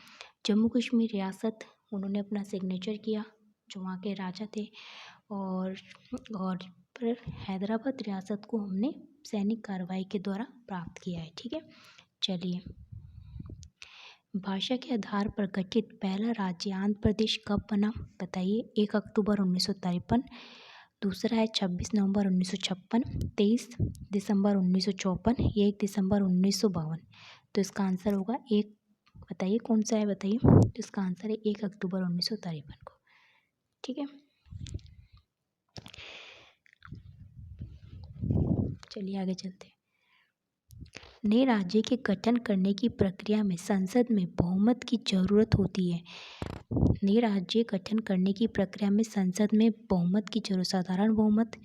जम्मू कश्मीर रियासत उन्होंने अपना सिग्नेचर किया जो वहाँ के राजा थे, और पर हैदराबाद रियासत को हमने सैनिक कार्रवाई के द्वारा प्राप्त किया है। ठीक है, चलिए। भाषा के आधार पर गठित पहला राज्य आंध्र प्रदेश कब बना? बताइए। 1 अक्टूबर 1953, दूसरा है 26 नवंबर 1956, 23 दिसंबर 1954 या 1 दिसंबर 1952। तो इसका आंसर होगा एक, बताइए कौन सा है, बताइए। तो इसका आंसर है 1 अक्टूबर 1953 को। ठीक है, चलिए आगे चलते हैं। नए राज्य के गठन करने की प्रक्रिया में संसद में बहुमत की जरूरत होती है। नए राज्य गठन करने की प्रक्रिया में संसद में बहुमत की जरूरत, साधारण बहुमत,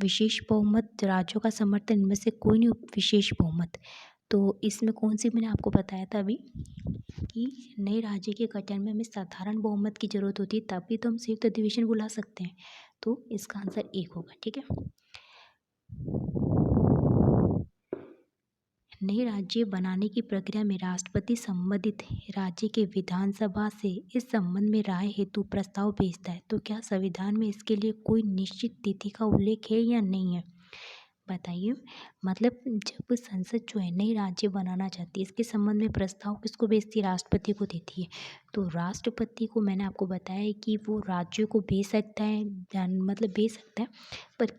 विशेष बहुमत, राज्यों का समर्थन, इनमें से कोई नहीं, विशेष बहुमत। तो इसमें कौन सी, मैंने आपको बताया था अभी कि नए राज्य के गठन में हमें साधारण बहुमत की जरूरत होती है, तभी तो हम संयुक्त अधिवेशन बुला सकते हैं। तो इसका आंसर 1 होगा। ठीक है, नए राज्य बनाने की प्रक्रिया में राष्ट्रपति संबंधित राज्य के विधानसभा से इस संबंध में राय हेतु प्रस्ताव भेजता है। तो क्या संविधान में इसके लिए कोई निश्चित तिथि का उल्लेख है या नहीं है? बताइए। मतलब जब संसद जो है नई राज्य बनाना चाहती है, इसके संबंध में प्रस्ताव किसको भेजती है? राष्ट्रपति को देती है। तो राष्ट्रपति को मैंने आपको बताया है कि वो राज्यों को भेज सकता है, मतलब भेज सकता है, पर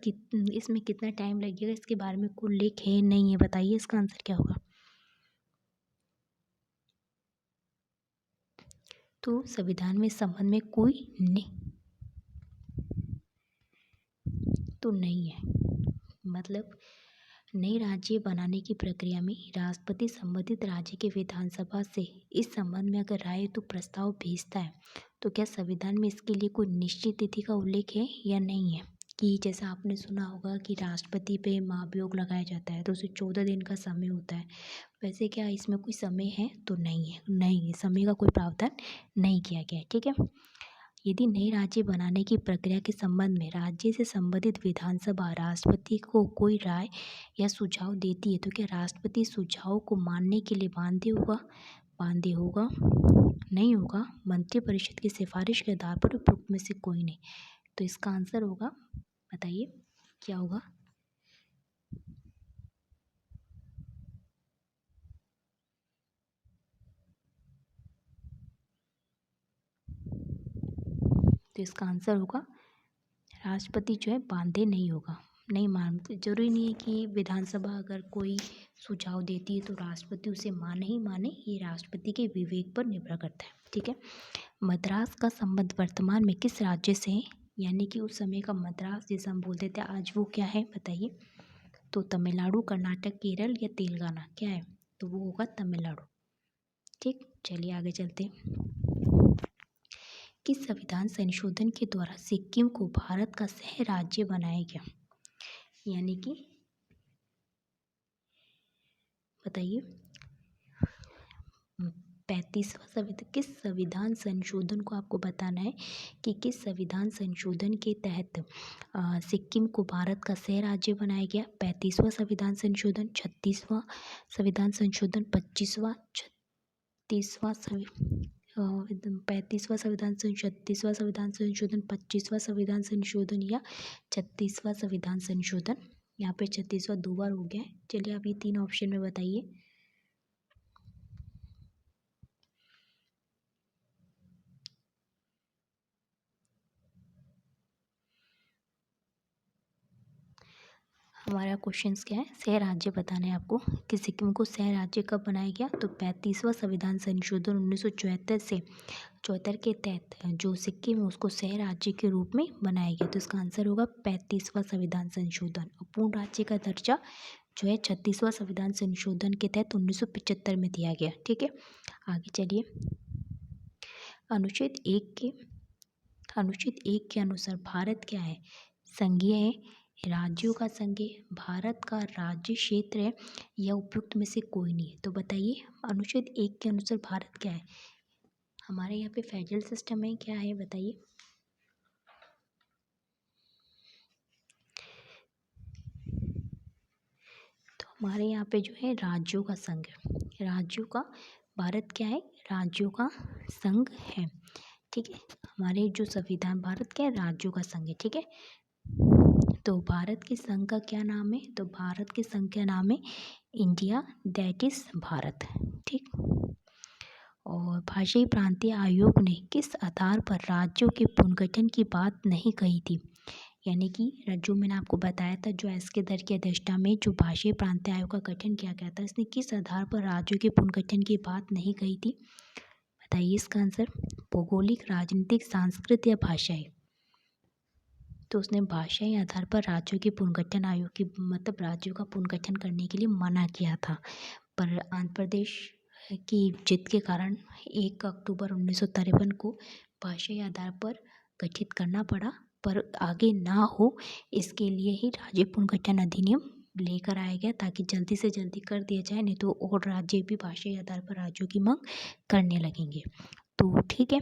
इसमें कितना टाइम लगेगा इसके बारे में कोई उल्लेख है नहीं है। बताइए इसका आंसर क्या होगा? तो संविधान में इस संबंध में कोई तो नहीं है। मतलब नए राज्य बनाने की प्रक्रिया में राष्ट्रपति संबंधित राज्य के विधानसभा से इस संबंध में अगर राय तो प्रस्ताव भेजता है, तो क्या संविधान में इसके लिए कोई निश्चित तिथि का उल्लेख है या नहीं है? कि जैसा आपने सुना होगा कि राष्ट्रपति पे महाभियोग लगाया जाता है तो उसे 14 दिन का समय होता है, वैसे क्या इसमें कोई समय है? तो नहीं है, नहीं, समय का कोई प्रावधान नहीं किया गया है। ठीक है, यदि नए राज्य बनाने की प्रक्रिया के संबंध में राज्य से संबंधित विधानसभा राष्ट्रपति को कोई राय या सुझाव देती है, तो क्या राष्ट्रपति सुझाव को मानने के लिए बाध्य होगा? नहीं होगा। मंत्रिपरिषद की सिफारिश के आधार पर उपयुक्त में से कोई नहीं। तो इसका आंसर होगा, बताइए क्या होगा? तो इसका आंसर होगा राष्ट्रपति जो है बाध्य नहीं होगा, नहीं मानते। जरूरी नहीं है कि विधानसभा अगर कोई सुझाव देती है तो राष्ट्रपति उसे माने ही माने, ये राष्ट्रपति के विवेक पर निर्भर करता है। ठीक है, मद्रास का संबंध वर्तमान में किस राज्य से है? यानी कि उस समय का मद्रास जैसे हम बोलते थे, आज वो क्या है बताइए? तो तमिलनाडु, कर्नाटक, केरल या तेलंगाना क्या है? तो वो होगा तमिलनाडु। ठीक, चलिए आगे चलते हैं। किस संविधान संशोधन के द्वारा सिक्किम को भारत का सह राज्य बनाया गया? यानी कि बताइए, 35वां संविधान, किस संविधान संशोधन को आपको बताना है कि किस संविधान संशोधन के तहत सिक्किम को भारत का सह राज्य बनाया गया? 35वां संविधान संशोधन, 36वां संविधान संशोधन, 25वां, 36वां 35वां संविधान संशोधन, 36वां संविधान संशोधन, 25वां संविधान संशोधन या 36वां संविधान संशोधन? यहाँ पे 36वां 2 बार हो गया है। चलिए आप ये 3 ऑप्शन में बताइए। हमारा क्वेश्चंस क्या है? सह राज्य बताना है आपको कि सिक्किम को सह राज्य कब बनाया गया? तो 35वां संविधान संशोधन 1974 से 74 के तहत जो सिक्किम है उसको सह राज्य के रूप में बनाया गया। तो इसका आंसर होगा 35वां संविधान संशोधन। और पूर्ण राज्य का दर्जा जो है 36वां संविधान संशोधन के तहत 1975 में दिया गया। ठीक है, आगे चलिए। अनुच्छेद 1 के अनुसार भारत क्या है? संघीय है, राज्यों का संघ है, भारत का राज्य क्षेत्र है या उपयुक्त में से कोई नहीं है? तो बताइए, अनुच्छेद 1 के अनुसार भारत क्या है? हमारे यहाँ पे फेडरल सिस्टम है, क्या है बताइए? तो हमारे यहाँ पे जो है राज्यों का संघ है, राज्यों का, भारत क्या है? राज्यों का संघ है। ठीक है, हमारे जो संविधान, भारत क्या है? राज्यों का संघ है। ठीक है, तो भारत के संघ का क्या नाम है? तो भारत के संघ का नाम है इंडिया, दैट इज भारत। ठीक, और भाषाई प्रांतीय आयोग ने किस आधार पर राज्यों के पुनर्गठन की बात नहीं कही थी? यानी कि जो मैंने आपको बताया था, जो एस के दर की अध्यक्षता में जो भाषाई प्रांतीय आयोग का गठन किया गया था, इसने किस आधार पर राज्यों के पुनर्गठन की बात नहीं कही थी? बताइए इसका आंसर। भौगोलिक, राजनीतिक, सांस्कृतिक या भाषाई? तो उसने भाषाई आधार पर राज्यों के पुनर्गठन आयोग की, मतलब राज्यों का पुनर्गठन करने के लिए मना किया था। पर आंध्र प्रदेश की जीत के कारण 1 अक्टूबर 1953 को भाषाई आधार पर गठित करना पड़ा। पर आगे ना हो इसके लिए ही राज्य पुनर्गठन अधिनियम लेकर आया गया, ताकि जल्दी से जल्दी कर दिया जाए, नहीं तो और राज्य भी भाषाई आधार पर राज्यों की मांग करने लगेंगे। तो ठीक है,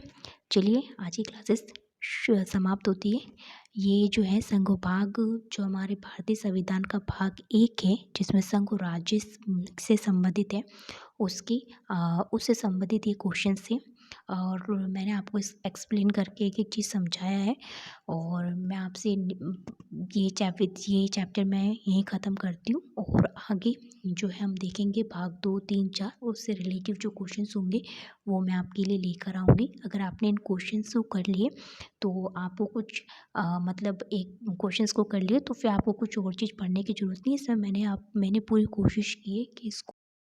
चलिए आज की क्लासेस समाप्त होती है। ये जो है संघ भाग, जो हमारे भारतीय संविधान का भाग 1 है, जिसमें संघ और राज्य से संबंधित है, उससे संबंधित ये क्वेश्चन थे। और मैंने आपको इस एक्सप्लेन करके एक एक चीज़ समझाया है। और मैं आपसे ये चैप्टर मैं यहीं ख़त्म करती हूँ। और आगे जो है हम देखेंगे भाग 2, 3, 4, उससे रिलेटिव जो क्वेश्चंस होंगे वो मैं आपके लिए लेकर आऊँगी। अगर आपने इन क्वेश्चंस को कर लिए तो आपको कुछ मतलब एक क्वेश्चंस को कर लिए तो फिर आपको कुछ और चीज़ पढ़ने की ज़रूरत नहीं है। इसमें मैंने पूरी कोशिश की है कि इसको